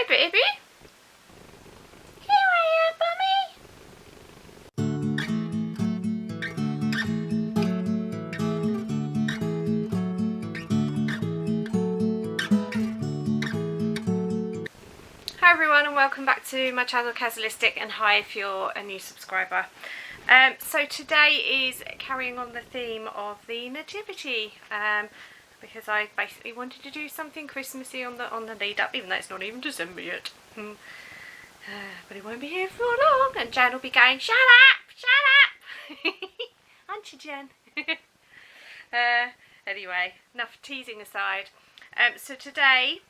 baby. Here I am, Mummy. Hi everyone, and welcome back to my channel Kazzalistic, and hi if you're a new subscriber. So today is carrying on the theme of the Nativity, because I basically wanted to do something Christmassy on the lead up, even though it's not even December yet. But it won't be here for long, and Jan will be going, shut up, shut up. Aren't you, Jan? Anyway, enough teasing aside. So today,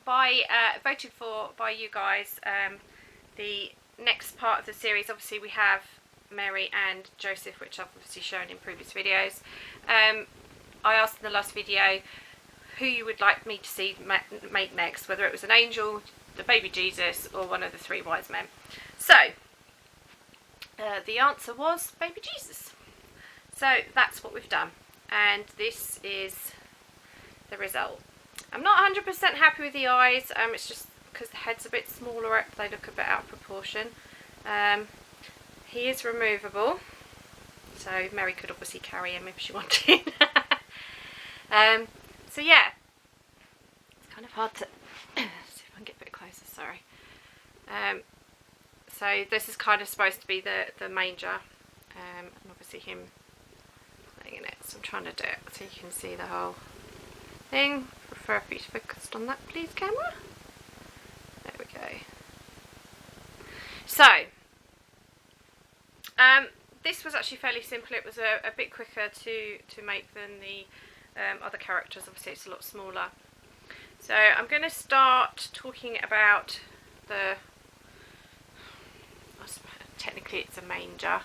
voted for by you guys, the next part of the series, obviously we have Mary and Joseph, which I've obviously shown in previous videos. I asked in the last video who you would like me to see make next, whether it was an angel, the baby Jesus, or one of the three wise men. So the answer was baby Jesus. So that's what we've done, and this is the result. I'm not 100% happy with the eyes. It's just because the head's a bit smaller, they look a bit out of proportion. He is removable, so Mary could obviously carry him if she wanted. So yeah, it's kind of hard to see if I can get a bit closer, sorry. So this is kind of supposed to be the manger, and obviously him playing in it, so I'm trying to do it so you can see the whole thing. Prefer if you focused on that, please, camera. There we go. So this was actually fairly simple. It was a bit quicker to make than the other characters. Obviously it's a lot smaller. So I'm going to start talking about technically it's a manger.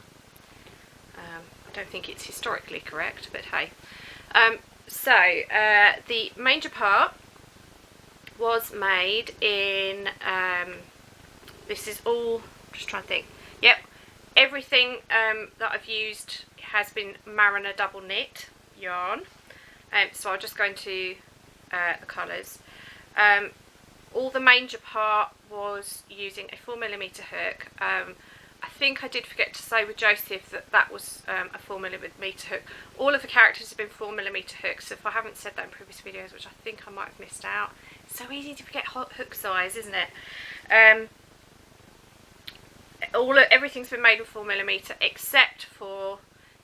I don't think it's historically correct, but hey. So the manger part was made in, this is all, just trying to think, yep, everything that I've used has been Mariner double knit yarn. So I'll just go into the colours. All the manger part was using a 4mm hook. I think I did forget to say with Joseph that was a 4mm hook. All of the characters have been 4mm hooks, so if I haven't said that in previous videos, which I think I might have missed out. It's so easy to forget hook size, isn't it? Everything's been made with 4mm except for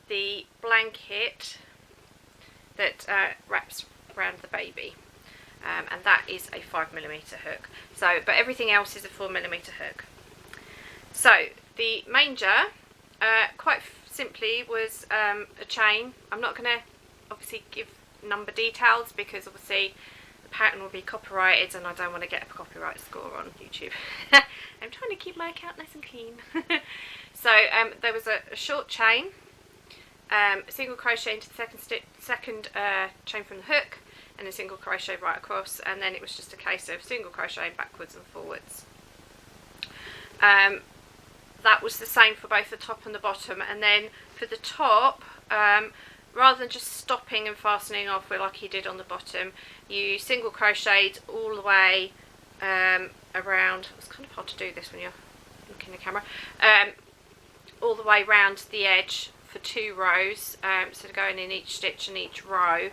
the blanket that wraps around the baby, and that is a 5mm hook. So, but everything else is a 4mm hook. So the manger, quite simply, was a chain. I'm not going to obviously give number details because obviously the pattern will be copyrighted and I don't want to get a copyright score on YouTube. I'm trying to keep my account nice and clean. So there was a short chain, a single crochet into the second chain from the hook, and a single crochet right across, and then it was just a case of single crochet backwards and forwards. That was the same for both the top and the bottom, and then for the top, rather than just stopping and fastening off like you did on the bottom, you single crocheted all the way around. It's kind of hard to do this when you're looking at the camera. All the way around the edge for 2 rows, so going in each stitch in each row,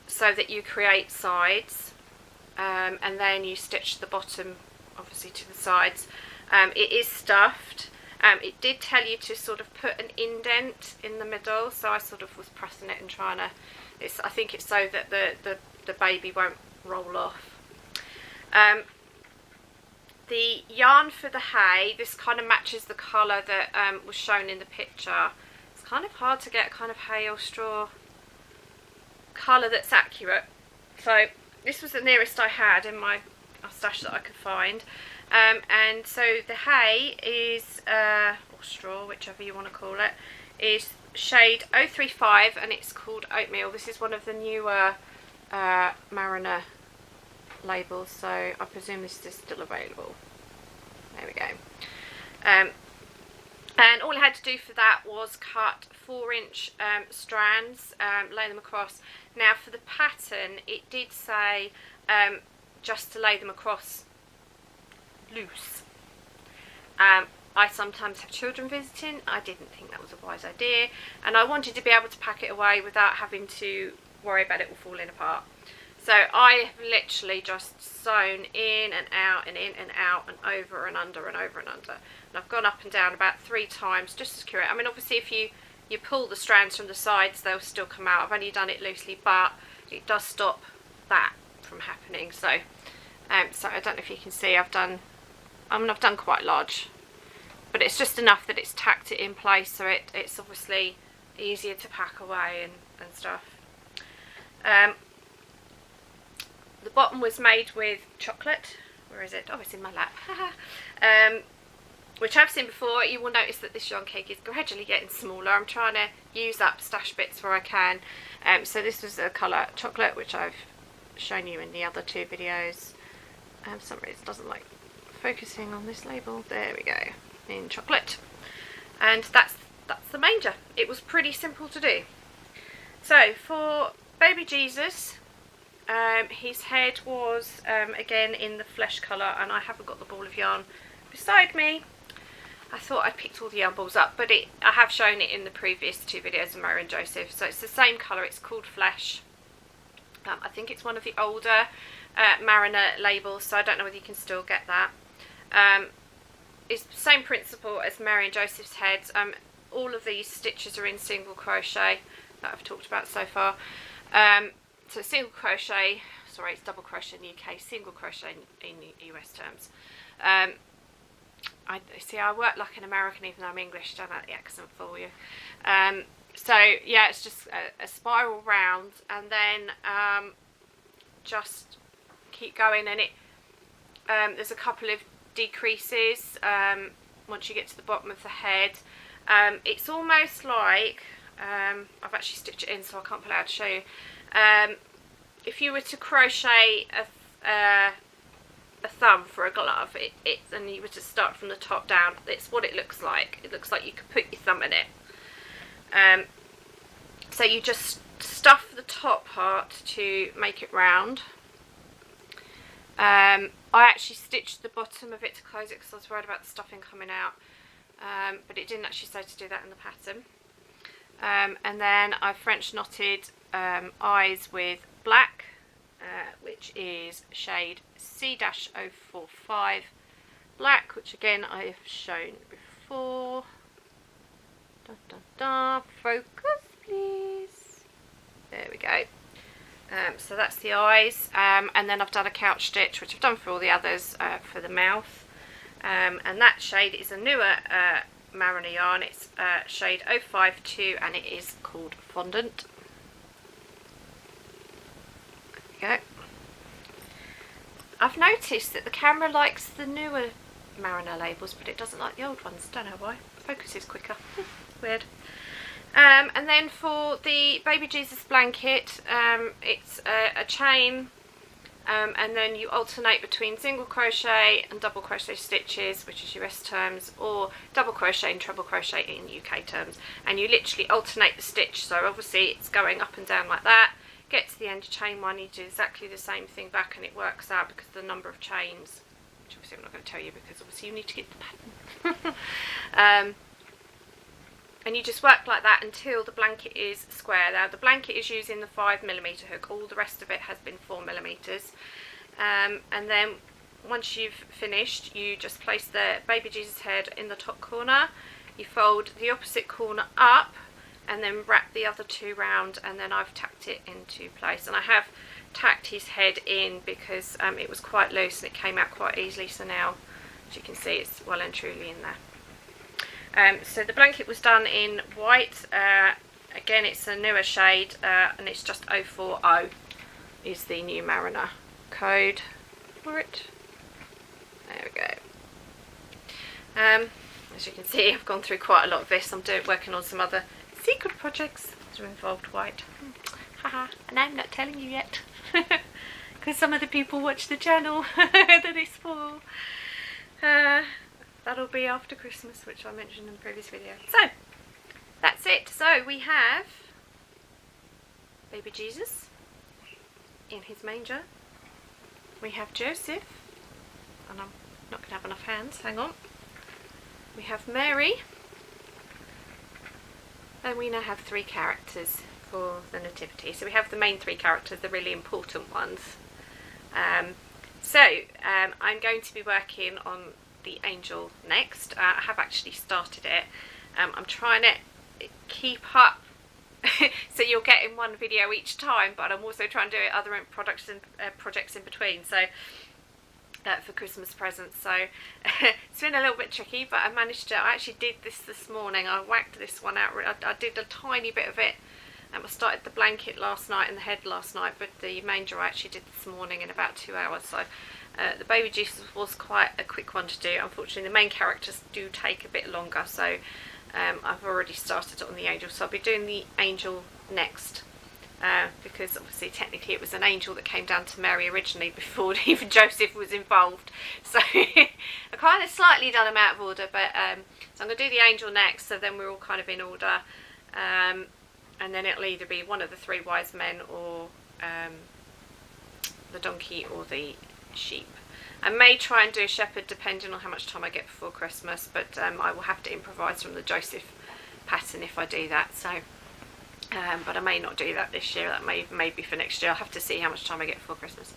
so that you create sides, and then you stitch the bottom obviously to the sides. It is stuffed. It did tell you to sort of put an indent in the middle, so I sort of was pressing it and trying to, I think it's so that the baby won't roll off. The yarn for the hay, this kind of matches the colour that was shown in the picture. It's kind of hard to get kind of hay or straw colour that's accurate. So this was the nearest I had in my stash that I could find. And so the hay is, or straw, whichever you want to call it, is shade 035, and it's called Oatmeal. This is one of the newer Mariner labels, so I presume this is still available. There we go. And all I had to do for that was cut 4-inch strands, lay them across. Now for the pattern, it did say just to lay them across loose. I sometimes have children visiting. I didn't think that was a wise idea, and I wanted to be able to pack it away without having to worry about it all falling apart. So I have literally just sewn in and out and in and out and over and under and over and under. And I've gone up and down about 3 times just to secure it. I mean, obviously if you pull the strands from the sides, they'll still come out. I've only done it loosely, but it does stop that from happening. So so I don't know if you can see, I've done quite large, but it's just enough that it's tacked it in place, so it's obviously easier to pack away and stuff. The bottom was made with chocolate. Where is it? Oh, it's in my lap. Which I've seen before. You will notice that this yarn cake is gradually getting smaller. I'm trying to use up stash bits where I can. So this was the colour chocolate, which I've shown you in the other 2 videos. For some reason it doesn't like focusing on this label. There we go, in chocolate. And that's the manger. It was pretty simple to do. So for baby Jesus, his head was again in the flesh colour, and I haven't got the ball of yarn beside me. I thought I picked all the yarn balls up, but I have shown it in the previous 2 videos of Mary and Joseph. So it's the same colour. It's called Flesh. I think it's one of the older Mariner labels, so I don't know whether you can still get that. It's the same principle as Mary and Joseph's heads. All of these stitches are in single crochet that I've talked about so far. So single crochet, sorry, it's double crochet in the UK, single crochet in US terms. I work like an American even though I'm English. Don't let the accent fool you. So yeah, it's just a spiral round, and then just keep going, and there's a couple of decreases once you get to the bottom of the head. It's almost like I've actually stitched it in, so I can't pull it out to show you. If you were to crochet a thumb for a glove, and you were to start from the top down, it's what it looks like. It looks like you could put your thumb in it. So you just stuff the top part to make it round. I actually stitched the bottom of it to close it because I was worried about the stuffing coming out, but it didn't actually say to do that in the pattern. And then I French knotted eyes with black, which is shade C-045 black, which again I have shown before. Dun, dun, dun. Focus please. There we go. So that's the eyes, and then I've done a couch stitch, which I've done for all the others, for the mouth, and that shade is a newer Mariner yarn. It's shade 052, and it is called Fondant. There we go. I've noticed that the camera likes the newer Mariner labels, but it doesn't like the old ones. Don't know why. Focus is quicker. Weird. And then for the Baby Jesus blanket, it's a chain, and then you alternate between single crochet and double crochet stitches, which is US terms, or double crochet and treble crochet in UK terms, and you literally alternate the stitch. So obviously it's going up and down like that. Get to the end of chain 1, you do exactly the same thing back, and it works out because of the number of chains, which obviously I'm not going to tell you because obviously you need to get the pattern. And you just work like that until the blanket is square. Now the blanket is using the 5mm hook, all the rest of it has been 4mm. And then once you've finished, you just place the Baby Jesus head in the top corner, you fold the opposite corner up, and then wrap the other 2 round, and then I've tacked it into place. And I have tacked his head in because it was quite loose and it came out quite easily, so now as you can see it's well and truly in there. So the blanket was done in white. Again, it's a newer shade, and it's just 040 is the new Mariner code for it. There we go. As you can see, I've gone through quite a lot of this. I'm working on some other secret projects that involved white. Haha, and I'm not telling you yet because some of the people watch the channel that it's for. That'll be after Christmas, which I mentioned in the previous video. So, that's it. So, we have Baby Jesus in his manger. we have Joseph, and I'm not going to have enough hands, hang on. We have Mary, and we now have 3 characters for the Nativity. So we have the main 3 characters, the really important ones. I'm going to be working on the angel next. I have actually started it. I'm trying to keep up so you're getting one video each time, but I'm also trying to do other projects in between, so for Christmas presents. So it's been a little bit tricky, but I managed to. I actually did this morning. I whacked this one out. I did a tiny bit of it. I started the blanket last night and the head last night, but the manger I actually did this morning in about 2 hours. So the baby Jesus was quite a quick one to do. Unfortunately, the main characters do take a bit longer, so I've already started on the angel. So I'll be doing the angel next, because obviously technically it was an angel that came down to Mary originally before even Joseph was involved. So I kind of slightly done them out of order, but so I'm going to do the angel next, so then we're all kind of in order. And then it'll either be one of the 3 wise men, or the donkey, or the sheep. I may try and do a shepherd depending on how much time I get before Christmas, but I will have to improvise from the Joseph pattern if I do that. So, but I may not do that this year. That may be for next year. I'll have to see how much time I get before Christmas.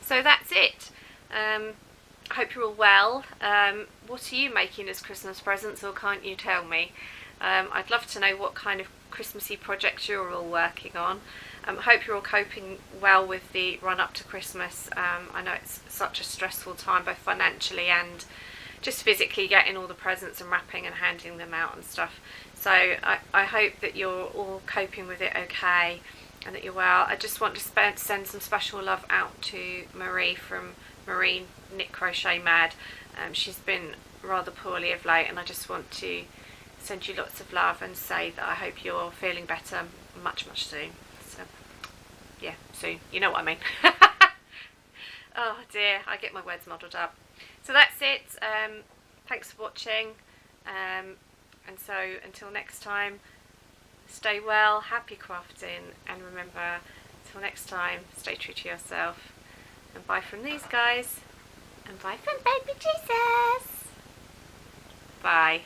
So that's it. I hope you're all well. What are you making as Christmas presents, or can't you tell me? I'd love to know what kind of Christmassy projects you're all working on. I hope you're all coping well with the run up to Christmas. I know it's such a stressful time, both financially and just physically, getting all the presents and wrapping and handing them out and stuff. So I hope that you're all coping with it okay, and that you're well. I just want to send some special love out to Marie from Marine Knit Crochet Mad. She's been rather poorly of late, and I just want to send you lots of love and say that I hope you're feeling better much soon. So yeah, soon, you know what I mean. Oh dear, I get my words muddled up. So that's it. Thanks for watching, and so until next time, stay well, happy crafting, and remember, until next time, stay true to yourself, and bye from these guys, and bye from baby Jesus. Bye.